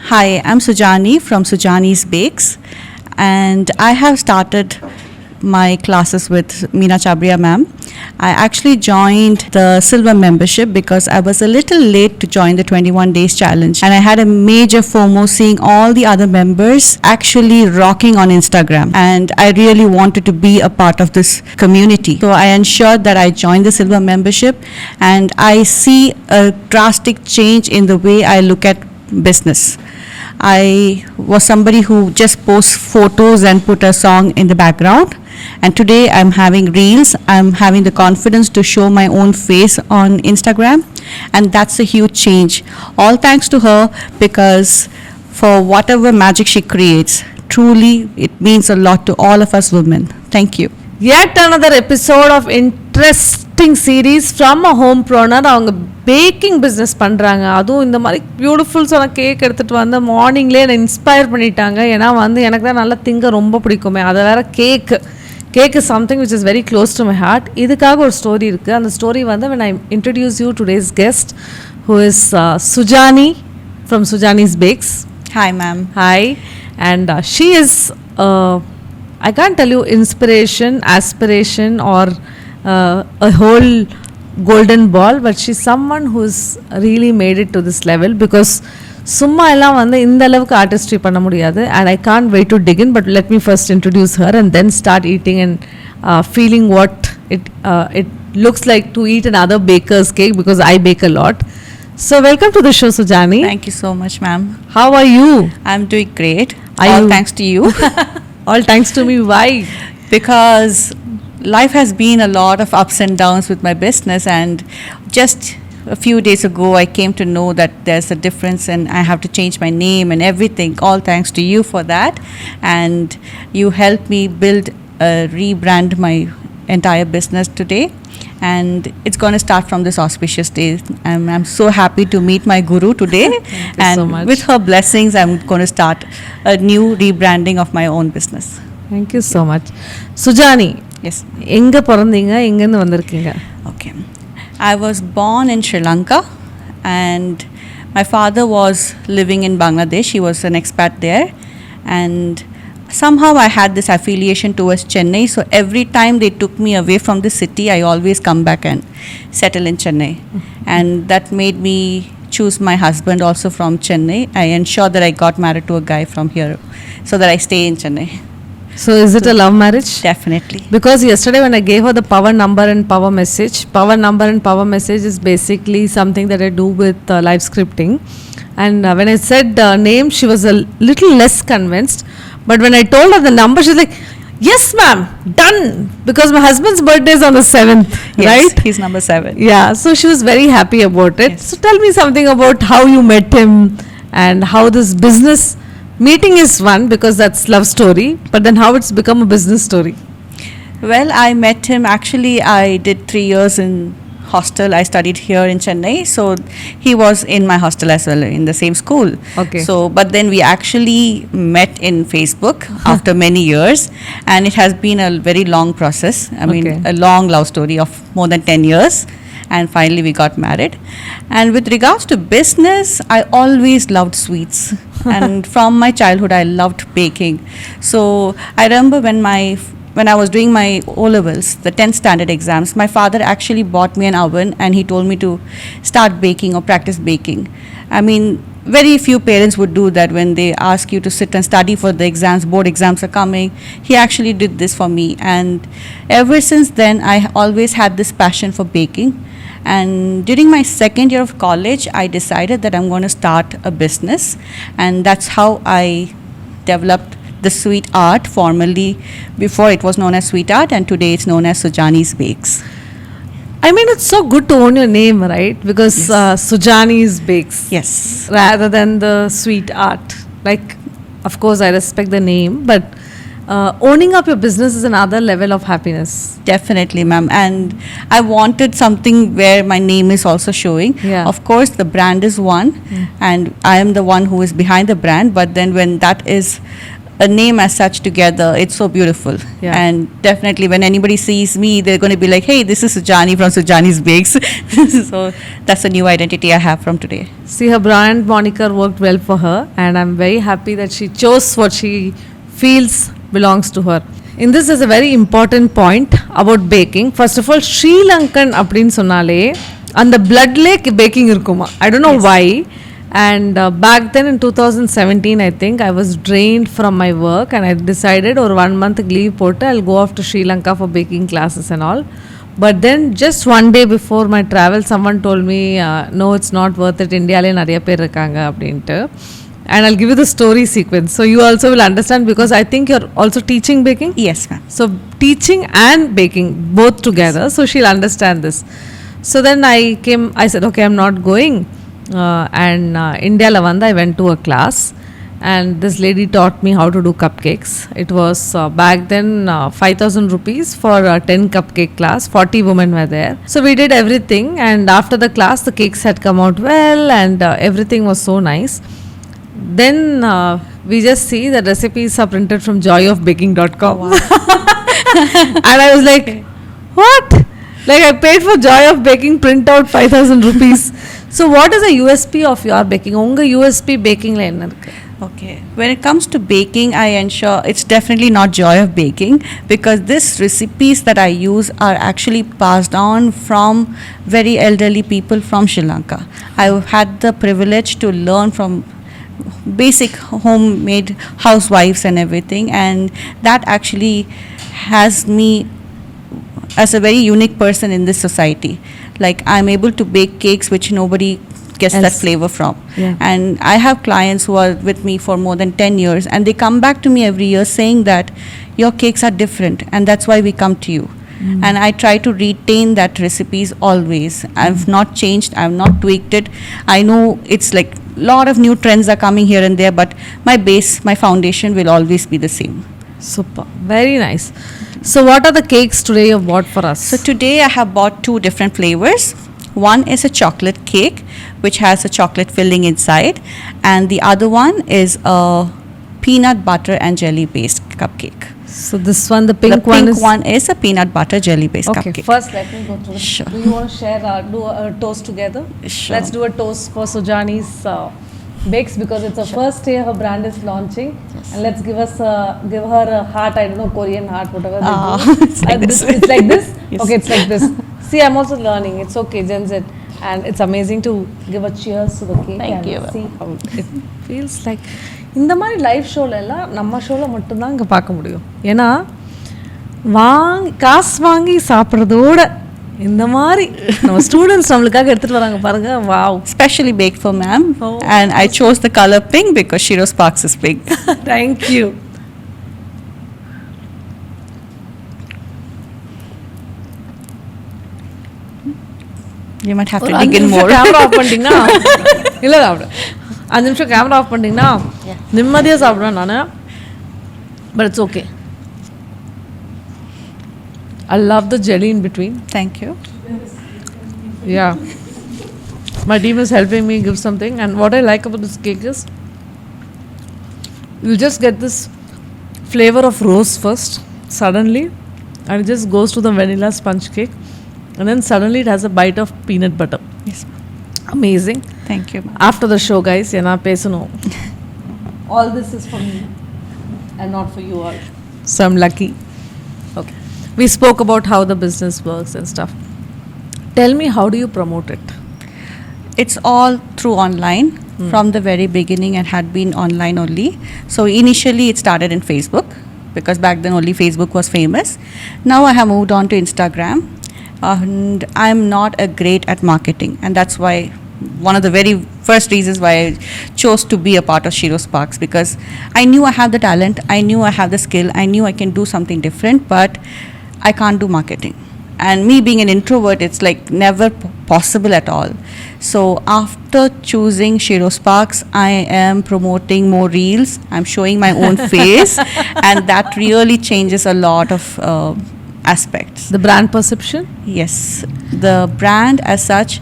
Hi, I'm Sujaani from Sujaani's Bakes, and I have started my classes with Meena Chabbria ma'am. I actually joined the silver membership because I was a little late to join the 21 days challenge, and I had a major FOMO seeing all the other members actually rocking on Instagram, and I really wanted to be a part of this community. So I ensured that I joined the silver membership, and I see a drastic change in the way I look at business. I was somebody who just posts photos and put a song in the background. And today I'm having reels. I'm having the confidence to show my own face on Instagram. And that's a huge change. All thanks to her, because for whatever magic she creates, truly it means a lot to all of us women. Thank you. Yet another episode of interesting series from a homepreneur. அவங்க packing business பண்ணுறாங்க. அதுவும் இந்த மாதிரி பியூட்டிஃபுல்ஸான cake எடுத்துகிட்டு வந்து மார்னிங்லேயே என்னை inspire பண்ணிட்டாங்க. ஏன்னா வந்து எனக்கு தான் நல்லா திங்க ரொம்ப பிடிக்குமே. அதை வேறு cake is something which is very close to my heart. இதுக்காக ஒரு ஸ்டோரி இருக்குது. அந்த ஸ்டோரி வந்து when I introduce you today's guest who is Sujaani from Sujaani's Bakes. Hi, ma'am. Hi. And she is I can't tell you inspiration, aspiration or a whole golden ball, but she's someone who's really made it to this level because சும்மா எல்லாம் வந்து இந்த அளவுக்கு artistry பண்ண முடியாது. And I can't wait to dig in, but let me first introduce her and then start eating and feeling what it looks like to eat another baker's cake, because I bake a lot. So welcome to the show, Sujaani. Thank you so much, ma'am. How are you? I'm doing great. All thanks to you. All thanks to me. Why? Because life has been a lot of ups and downs with my business, and just a few days ago I came to know that there's a difference and I have to change my name and everything. All thanks to you for that, and you helped me rebrand my entire business today, and it's going to start from this auspicious day. I'm so happy to meet my guru today. Thank you and so much. with her blessings I'm going to start a new rebranding of my own business. Thank you so much. Sujaani, Yes. எங்கே பிறந்தீங்க, எங்கேருந்து வந்திருக்கீங்க? Okay. I was born in Sri Lanka, and my father was living in Bangladesh. He was an expat there, and somehow I had this affiliation towards Chennai. So every time they took me away from the city, I always come back and settle in Chennai. And that made me choose my husband also from Chennai. I ensured that I got married to a guy from here so that I stay in Chennai. So is it a love marriage? Definitely. Because yesterday when I gave her the power number and power message is basically something that I do with live scripting. And when I said name, she was a little less convinced. But when I told her the number, she's like, yes ma'am, done. Because my husband's birthday is on the 7th, Yes, right? he's number 7. Yeah, so she was very happy about it. Yes. So tell me something about how you met him and how this business meeting is one, because that's love story, but then how it's become a business story. Well, I met him, actually I did 3 years in hostel. I studied here in Chennai, so he was in my hostel as well, in the same school. Okay. So but then we actually met in Facebook after many years, and it has been a very long process. I mean, Okay. a long love story of more than 10 years, and finally we got married. And with regards to business, I always loved sweets. And from my childhood I loved baking. So I remember when I was doing my O-levels, the 10th standard exams, my father actually bought me an oven and he told me to start baking or practice baking. I mean, very few parents would do that when they ask you to sit and study for the exams, board exams are coming. He actually did this for me, and ever since then I always had this passion for baking. And during my second year of college, I decided that I'm going to start a business, and that's how I developed the Sweet Art. Formerly, before it was known as Sweet Art, and today it's known as Sujaani's Bakes. I mean, it's so good to own your name, right? Because Yes. Sujaani's Bakes. Yes. Rather than the Sweet Art. Like, of course, I respect the name, but owning up your business is another level of happiness. Definitely, ma'am. And I wanted something where my name is also showing. Yeah. Of course, the brand is one, and I am the one who is behind the brand. But then when that is a name as such together, it's so beautiful. Yeah. And definitely when anybody sees me, they're going to be like, hey, this is Sujaani from Sujaani's Bakes. So that's a new identity I have from today. See, her brand moniker worked well for her, and I'm very happy that she chose what she feels belongs to her. In this is a very important point about baking. First of all, Sri Lankan அப்படினு சொன்னாலே அந்த bloodலே baking இருக்குமா. I don't know why. And back then in 2017, I think I was drained from my work, and I decided or 1 month leave போட்டு I'll go off to Sri Lanka for baking classes and all. But then just one day before my travel, someone told me, no, it's not worth it. Indiaலே நிறைய பேர் இருக்காங்க அப்படின்ட்டு. And I'll give you the story sequence. So you also will understand, because I think you're also teaching baking. Yes, ma'am. So teaching and baking both together. So she'll understand this. So then I said, okay, I'm not going. And India Lavanda, I went to a class. And this lady taught me how to do cupcakes. It was back then 5,000 rupees for a 10 cupcake class. 40 women were there. So we did everything. And after the class, the cakes had come out well, and everything was so nice. Then we just see the recipes are printed from joyofbaking.com. Oh, wow. And I was like, what? Like, I paid for Joy of Baking print out 5,000 rupees. So what is the USP of your baking? Unga USP baking la enna irukku? Okay. When it comes to baking, I ensure it's definitely not Joy of Baking, because these recipes that I use are actually passed on from very elderly people from Sri Lanka. I've had the privilege to learn from basic homemade housewives and everything, and that actually has me as a very unique person in this society. Like, I'm able to bake cakes which nobody gets that flavor from. Yeah. And I have clients who are with me for more than 10 years, and they come back to me every year saying that your cakes are different, and that's why we come to you. And I try to retain that recipes always. I've not changed, I've not tweaked it. I know it's like lot of new trends are coming here and there, but my base, my foundation will always be the same. Super. Very nice. So what are the cakes today you have bought for us? So today I have bought 2 different flavors. One is a chocolate cake which has a chocolate filling inside, and the other one is a peanut butter and jelly based cupcake. So this one, the pink one is a peanut butter jelly based okay, cupcake. first let me go through. Sure. Do you want to share, do a toast together? Sure. Let's do a toast for Sujaani's bakes, because it's the first day her brand is launching. Yes. And let's give her a heart, I don't know, Korean heart, whatever they do. It's like this. It's like this? Yes. Okay, it's like this. See, I'm also learning. It's okay, Gen Z. And it's amazing to give a cheers to the cake. Thank and you. see how it feels like. இந்த மாதிரி live ஷோல எல்லாம் நம்ம ஷோவில் மட்டும்தான் இங்கே பார்க்க முடியும். ஏன்னா காசு வாங்கி சாப்பிட்றதோட இந்த மாதிரி நம்ம ஸ்டூடெண்ட்ஸ் நம்மளுக்காக எடுத்துகிட்டு வராங்க பாருங்க. Wow. Specially baked for ma'am. Oh. And I chose the color pink because Shero Sparks is pink. Thank you. You might have to ஒரு dig in more. Camera off பண்ணிட்டீங்கன்னா இல்லை சாப்பிடு 5 நிமிஷம் கேமரா ஆஃப் பண்ணிட்டீங்கன்னா நிம்மதியாக சாப்பிடுவேன் நான். But it's okay. I love the jelly in between. Thank you. Yeah. My team is helping me give something, and what I like about this cake is you'll just get this flavor of rose first, suddenly, and it just goes to the vanilla sponge cake, and then suddenly it has a bite of peanut butter. Yes. Amazing. Thank you. After the show, guys, yana pesano. All this is for me and not for you all. So I'm lucky. Okay. We spoke about how the business works and stuff. Tell me, how do you promote it? It's all through online. From the very beginning, it had been online only. So initially it started in Facebook, because back then only Facebook was famous. Now I have moved on to Instagram, and I'm not a great at marketing, and that's why one of the very first reasons why I chose to be a part of Shero Sparks, because I knew I have the talent, I knew I have the skill, I knew I can do something different, but I can't do marketing. And me being an introvert, it's like never possible at all. So after choosing Shero Sparks, I am promoting more reels. I'm showing my own face, and that really changes a lot of aspects. The brand perception? Yes, the brand as such,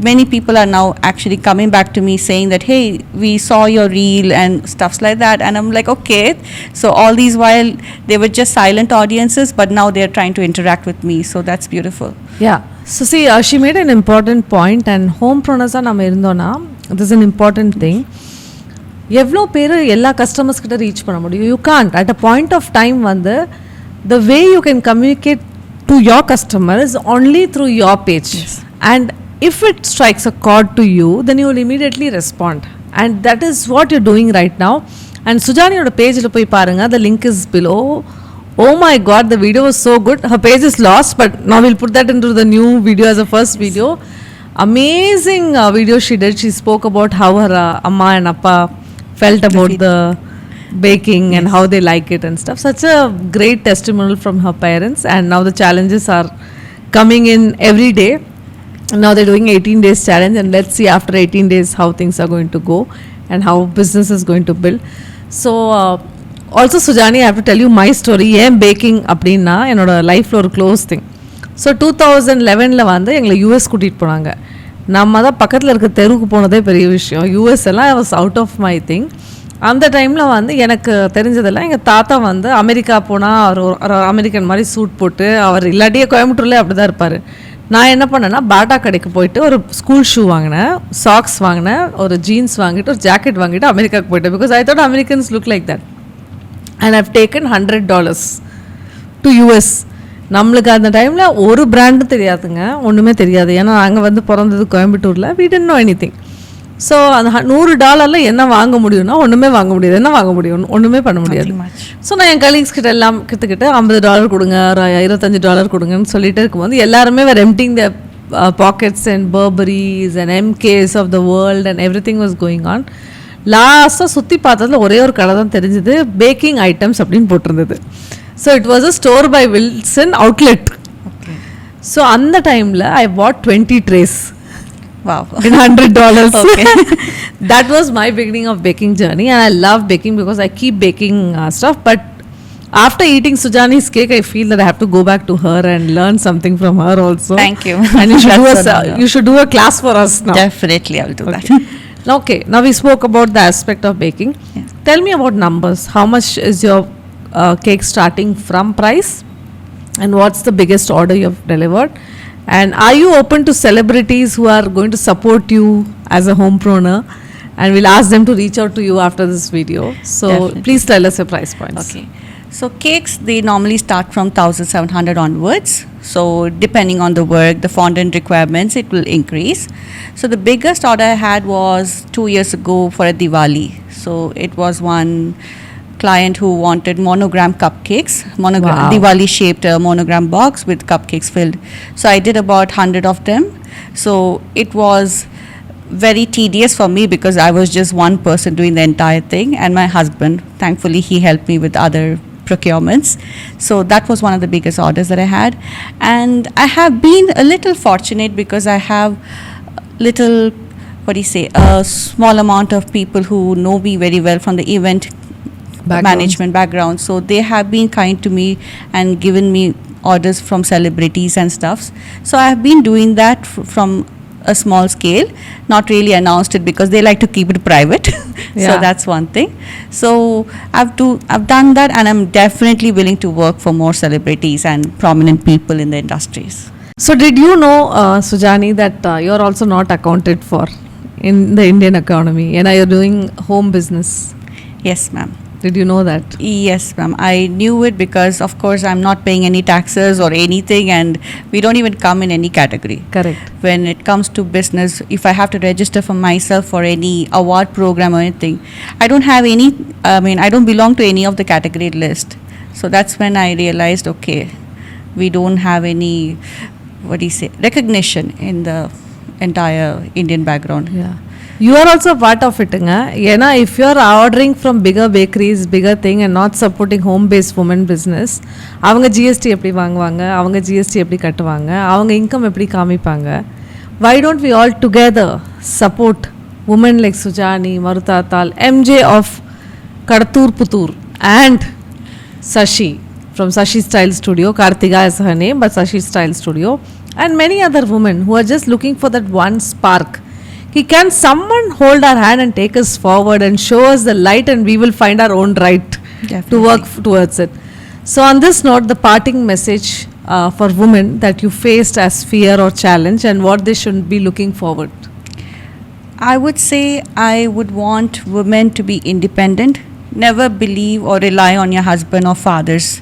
many people are now actually coming back to me saying that, hey, we saw your reel and stuffs like that, and I'm like, okay. So all these while they were just silent audiences, but now they're trying to interact with me, so that's beautiful. Yeah. So see, she made an important point, and homepreneurs நம்ம இருந்தோம்னா this is an important thing. எவ்வளோ பேர் எல்லா customers கிட்ட reach பண்ண முடியும்? You can't. At a point of time வந்து the way you can communicate to your customer is only through your page. Yes. And if it strikes a chord to you, then you will immediately respond, and that is what you're doing right now. And Sujaani oda page la poi parunga, the link is below. Oh my god, the video was so good. Her page is lost, but now we'll put that into the new video as a first video. Amazing video she did. She spoke about how her amma and appa felt about the baking and how they like it and stuff. Such a great testimonial from her parents, and now the challenges are coming in every day. Now they're doing 18 days challenge, and let's see after 18 days how things are going to go and how business is going to build. So also Sujaani, I have to tell you my story. ஏன் packing அப்படின்னா என்னோட லைஃப்பில் ஒரு close thing. So 2011 வந்து எங்களை US கூட்டிகிட்டு போனாங்க. நம்ம தான் பக்கத்தில் இருக்க தெருவுக்கு போனதே பெரிய விஷயம். யூஎஸ் எல்லாம் I was out of my thing. அந்த டைமில் வந்து எனக்கு தெரிஞ்சதெல்லாம் எங்கள் தாத்தா வந்து அமெரிக்கா போனால் அவர் ஒரு அமெரிக்கன் மாதிரி சூட் போட்டு, அவர் இல்லாட்டியே கோயம்புத்தூர்லேயே அப்படி தான் இருப்பார். நான் என்ன பண்ணேன்னா பாட்டா கடைக்கு போயிட்டு ஒரு ஸ்கூல் ஷூ வாங்கினேன், சாக்ஸ் வாங்கினேன், ஒரு ஜீன்ஸ் வாங்கிட்டு ஒரு ஜாக்கெட் வாங்கிட்டு அமெரிக்காவுக்கு போயிட்டேன். Because I thought Americans look like that. And I've taken $100 to US. நம்மளுக்கு அந்த டைமில் ஒரு பிராண்டும் தெரியாதுங்க, ஒன்றுமே தெரியாது. ஏன்னா நாங்கள் வந்து பிறந்தது கோயம்புத்தூரில். We didn't know anything. So அந்த $100 என்ன வாங்க முடியும்னா ஒன்றுமே வாங்க முடியாது. என்ன வாங்க முடியும்? ஒன்றுமே பண்ண முடியாது. ஸோ நான் என் கலீக்ஸ் கிட்ட எல்லாம் கிட்டக்கிட்ட $50 கொடுங்க, $25 கொடுங்கன்னு சொல்லிட்டு இருக்கும்போது எல்லாருமே வேறு emptying the pockets and burberries and MKs of the world and everything was going on. லாஸ்ட்டாக சுற்றி பார்த்ததுல ஒரே ஒரு கடை தான் தெரிஞ்சுது, பேக்கிங் ஐட்டம்ஸ் அப்படின்னு போட்டிருந்தது. So it was a store by Wilson outlet. So அந்த டைமில் ஐ பாட் 20 trays. Wow. In $100. Okay. That was my beginning of baking journey, and I love baking because I keep baking stuff. But after eating Sujaani's cake, I feel that I have to go back to her and learn something from her also. Thank you. And you should do a class for us now. Definitely, I will do that. Okay. Now we spoke about the aspect of baking. Yeah. Tell me about numbers. How much is your cake starting from price? And what's the biggest order you have delivered? And are you open to celebrities who are going to support you as a homepreneur? And we'll ask them to reach out to you after this video. So Definitely. please tell us your price points. Okay. So cakes, they normally start from 1,700 onwards. So depending on the work, the fondant requirements, it will increase. So the biggest order I had was 2 years ago for a Diwali. So it was one client who wanted monogram cupcakes, Wow. Diwali shaped monogram box with cupcakes filled. So I did about 100 of them. So it was very tedious for me because I was just one person doing the entire thing, and my husband, thankfully, he helped me with other procurements. So that was one of the biggest orders that I had. And I have been a little fortunate because I have little, a small amount of people who know me very well from the event management background. So they have been kind to me and given me orders from celebrities and stuffs. So I have been doing that from a small scale, not really announced it because they like to keep it private. So that's one thing. So I've done that, and I'm definitely willing to work for more celebrities and prominent people in the industries. So did you know, Sujaani, that you're also not accounted for in the Indian economy, and you're doing home business? Yes, ma'am. Did you know that? Yes, ma'am. I knew it because, of course, I'm not paying any taxes or anything, and we don't even come in any category. Correct. When it comes to business, if I have to register for myself for any award program or anything, I don't have any, I don't belong to any of the category list. So that's when I realized, okay, we don't have any, recognition in the entire Indian background. Yeah. You are also a part of it. Yena, if you are ordering from bigger bakeries, bigger thing, and not supporting home-based women business, அவங்க GST எப்படி வாங்குவாங்க, அவங்க GST எப்படி கட்டுவாங்க, அவங்க income எப்படி காமிப்பாங்க? Why don't we all together support women like Sujaani, Maruthatal, MJ of Kadattur Puttur, and Sashi, from Sashi Style Studio. Kartika is her name, but Sashi Style Studio. And many other women who are just looking for that one spark. Can someone hold our hand and take us forward and show us the light, and we will find our own right to Definitely. work towards it. So, on this note, the parting message for women that you faced as fear or challenge, and what they should be looking forward. I would say I would want women to be independent. Never believe or rely on your husband or father's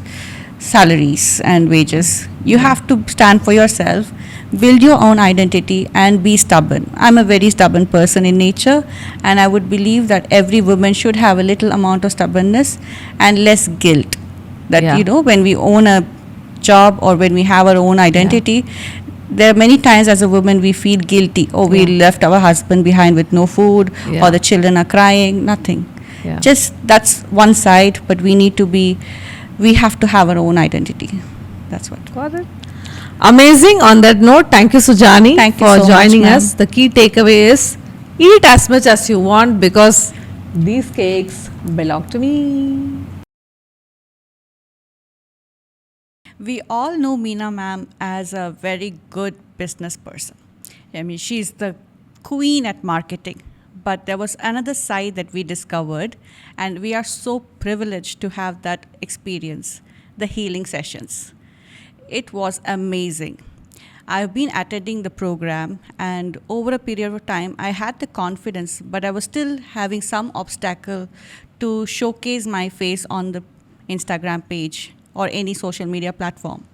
salaries and wages. You have to stand for yourself, build your own identity, and be stubborn. I'm a very stubborn person in nature, and I would believe that every woman should have a little amount of stubbornness and less guilt. That, Yeah. when we own a job or when we have our own identity, there are many times as a woman we feel guilty. Oh, we Yeah. left our husband behind with no food, Yeah. or the children are crying, nothing. Yeah. Just that's one side, but we have to have our own identity. That's what. Got it. Amazing. On that note, thank you, Sujaani, Thank you for so much, joining ma'am. us. The key takeaway is eat as much as you want because these cakes belong to me. We all know Meena ma'am as a very good business person. I mean, she's the queen at marketing. But there was another side that we discovered, and we are so privileged to have that experience, the healing sessions. It was amazing. I've been attending the program, and over a period of time, I had the confidence, but I was still having some obstacle to showcase my face on the Instagram page or any social media platform.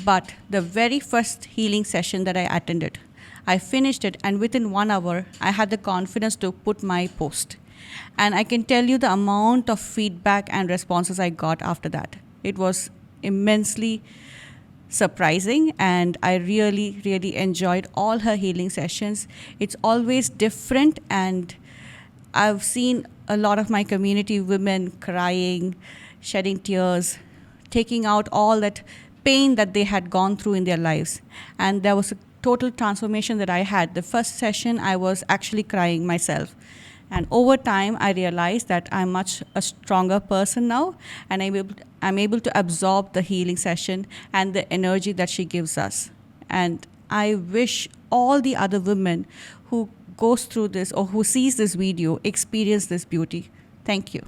But the very first healing session that I attended, I finished it, and within 1 hour, I had the confidence to put my post. And I can tell you the amount of feedback and responses I got after that. It was immensely surprising, and I really, really enjoyed all her healing sessions. It's always different, and I've seen a lot of my community women crying, shedding tears, taking out all that pain that they had gone through in their lives. And there was a total transformation that I had. The first session, I was actually crying myself. And over time, I realized that I'm much a stronger person now, and I'm able to absorb the healing session and the energy that she gives us. And I wish all the other women who goes through this or who sees this video experience this beauty. Thank you.